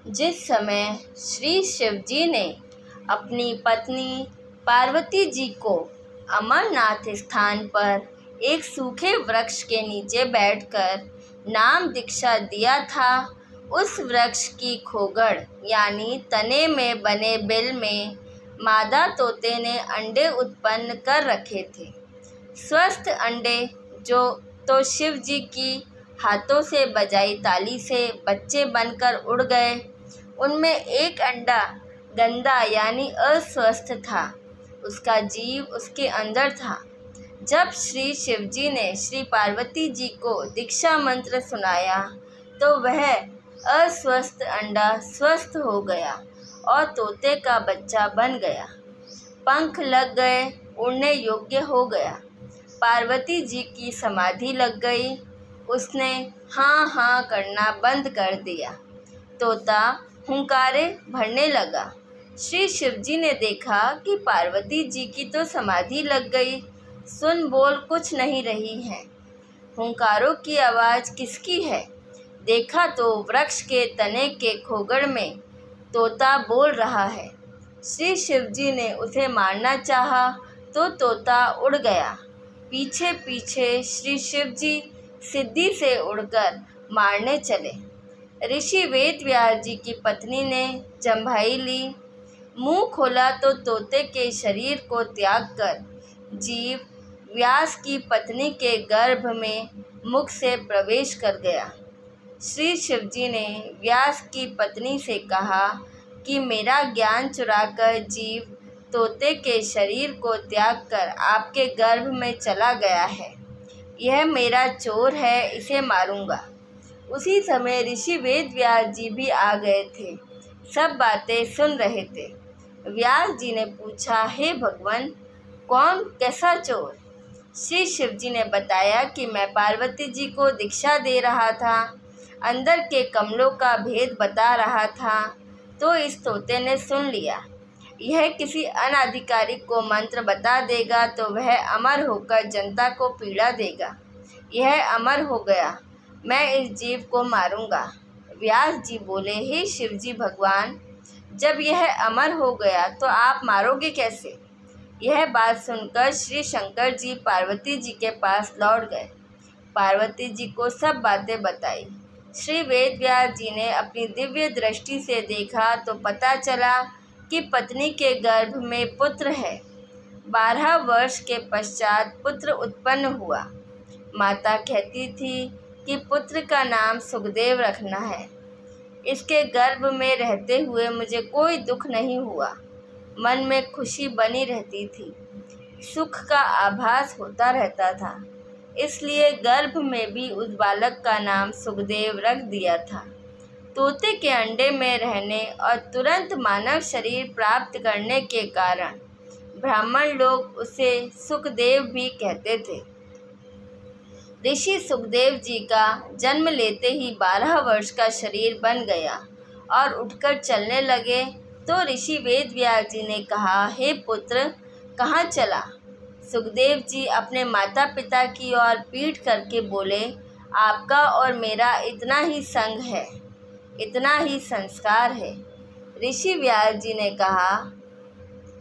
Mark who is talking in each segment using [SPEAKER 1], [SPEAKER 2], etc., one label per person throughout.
[SPEAKER 1] जिस समय श्री शिवजी ने अपनी पत्नी पार्वती जी को अमरनाथ स्थान पर एक सूखे वृक्ष के नीचे बैठकर नाम दीक्षा दिया था, उस वृक्ष की खोगड़ यानी तने में बने बिल में मादा तोते ने अंडे उत्पन्न कर रखे थे। स्वस्थ अंडे जो तो शिव जी की हाथों से बजाई ताली से बच्चे बनकर उड़ गए। उनमें एक अंडा गंदा यानी अस्वस्थ था, उसका जीव उसके अंदर था। जब श्री शिवजी ने श्री पार्वती जी को दीक्षा मंत्र सुनाया तो वह अस्वस्थ अंडा स्वस्थ हो गया और तोते का बच्चा बन गया। पंख लग गए, उड़ने योग्य हो गया। पार्वती जी की समाधि लग गई, उसने हाँ हाँ करना बंद कर दिया। तोता हुंकारे भरने लगा। श्री शिवजी ने देखा कि पार्वती जी की तो समाधि लग गई, सुन बोल कुछ नहीं रही है। हुंकारों की आवाज़ किसकी है? देखा तो वृक्ष के तने के खोगड़ में तोता बोल रहा है। श्री शिवजी ने उसे मारना चाहा तो तोता उड़ गया। पीछे पीछे श्री शिवजी सिद्धि से उड़कर मारने चले। ऋषि वेदव्यास जी की पत्नी ने जम्भाई ली। मुंह खोला तो तोते के शरीर को त्याग कर जीव व्यास की पत्नी के गर्भ में मुख से प्रवेश कर गया। श्री शिवजी ने व्यास की पत्नी से कहा कि मेरा ज्ञान चुराकर जीव तोते के शरीर को त्याग कर आपके गर्भ में चला गया है। यह मेरा चोर है, इसे मारूंगा। उसी समय ऋषि वेदव्यास जी भी आ गए थे, सब बातें सुन रहे थे। व्यास जी ने पूछा, हे भगवान, कौन कैसा चोर? श्री शिवजी ने बताया कि मैं पार्वती जी को दीक्षा दे रहा था, अंदर के कमलों का भेद बता रहा था, तो इस तोते ने सुन लिया। यह किसी अनाधिकारी को मंत्र बता देगा तो वह अमर होकर जनता को पीड़ा देगा। यह अमर हो गया, मैं इस जीव को मारूंगा। व्यास जी बोले, हे शिवजी भगवान, जब यह अमर हो गया तो आप मारोगे कैसे? यह बात सुनकर श्री शंकर जी पार्वती जी के पास लौट गए। पार्वती जी को सब बातें बताई। श्री वेदव्यास जी ने अपनी दिव्य दृष्टि से देखा तो पता चला कि पत्नी के गर्भ में पुत्र है। 12 वर्ष के पश्चात पुत्र उत्पन्न हुआ। माता कहती थी कि पुत्र का नाम सुखदेव रखना है। इसके गर्भ में रहते हुए मुझे कोई दुख नहीं हुआ, मन में खुशी बनी रहती थी, सुख का आभास होता रहता था, इसलिए गर्भ में भी उस बालक का नाम सुखदेव रख दिया था। तोते के अंडे में रहने और तुरंत मानव शरीर प्राप्त करने के कारण ब्राह्मण लोग उसे सुखदेव भी कहते थे। ऋषि सुखदेव जी का जन्म लेते ही 12 वर्ष का शरीर बन गया और उठकर चलने लगे तो ऋषि वेदव्यास जी ने कहा, हे पुत्र, कहाँ चला? सुखदेव जी अपने माता पिता की ओर पीठ करके बोले, आपका और मेरा इतना ही संग है, इतना ही संस्कार है। ऋषि व्यास जी ने कहा,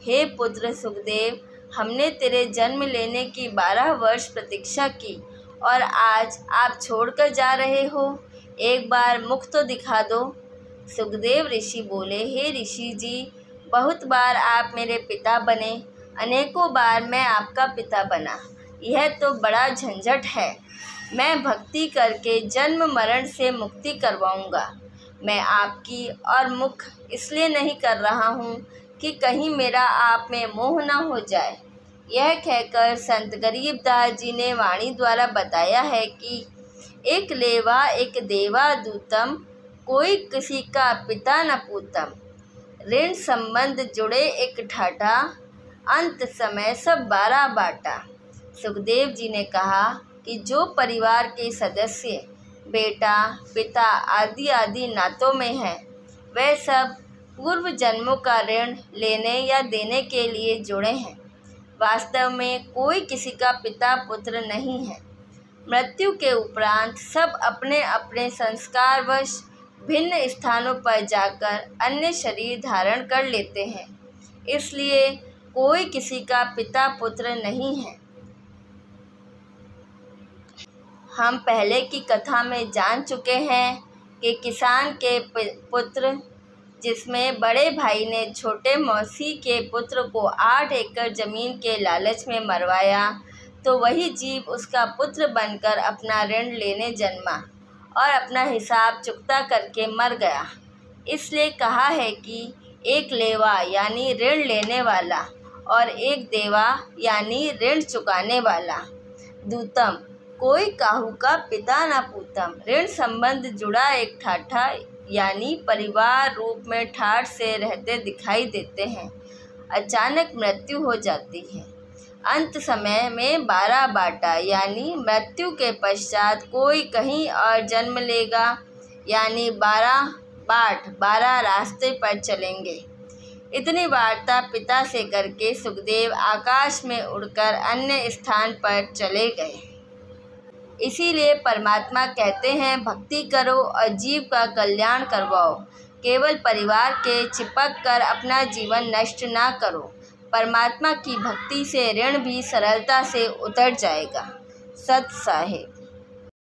[SPEAKER 1] हे पुत्र सुखदेव, हमने तेरे जन्म लेने की 12 वर्ष प्रतीक्षा की और आज आप छोड़कर जा रहे हो, एक बार मुख तो दिखा दो। सुखदेव ऋषि बोले, हे ऋषि जी, बहुत बार आप मेरे पिता बने, अनेकों बार मैं आपका पिता बना, यह तो बड़ा झंझट है। मैं भक्ति करके जन्म मरण से मुक्ति करवाऊंगा। मैं आपकी और मुख इसलिए नहीं कर रहा हूँ कि कहीं मेरा आप में मोह न हो जाए। यह कहकर संत गरीबदास जी ने वाणी द्वारा बताया है कि एक लेवा एक देवा दूतम, कोई किसी का पिता न पूतम। ऋण संबंध जुड़े एक ठाटा, अंत समय सब 12 बाटा। सुखदेव जी ने कहा कि जो परिवार के सदस्य बेटा पिता आदि आदि नातों में हैं, वे सब पूर्व जन्मों का ऋण लेने या देने के लिए जुड़े हैं। वास्तव में कोई किसी का पिता पुत्र नहीं है। मृत्यु के उपरांत सब अपने अपने संस्कारवश भिन्न स्थानों पर जाकर अन्य शरीर धारण कर लेते हैं। इसलिए कोई किसी का पिता पुत्र नहीं है। हम पहले की कथा में जान चुके हैं कि किसान के पुत्र, जिसमें बड़े भाई ने छोटे मौसी के पुत्र को 8 एकड़ जमीन के लालच में मरवाया, तो वही जीव उसका पुत्र बनकर अपना ऋण लेने जन्मा और अपना हिसाब चुकता करके मर गया। इसलिए कहा है कि एक लेवा यानी ऋण लेने वाला और एक देवा यानी ऋण चुकाने वाला। दूतम, कोई काहू का पिता न पूतम। ऋण संबंध जुड़ा एक ठाठा यानी परिवार रूप में ठाठ से रहते दिखाई देते हैं। अचानक मृत्यु हो जाती है। अंत समय में 12 बाटा यानी मृत्यु के पश्चात कोई कहीं और जन्म लेगा, यानी 12 बाट 12 रास्ते पर चलेंगे। इतनी वार्ता पिता से करके सुखदेव आकाश में उड़कर अन्य स्थान पर चले गए। इसीलिए परमात्मा कहते हैं, भक्ति करो और जीव का कल्याण करवाओ। केवल परिवार के चिपक कर अपना जीवन नष्ट ना करो। परमात्मा की भक्ति से ऋण भी सरलता से उतर जाएगा। सत साहिब।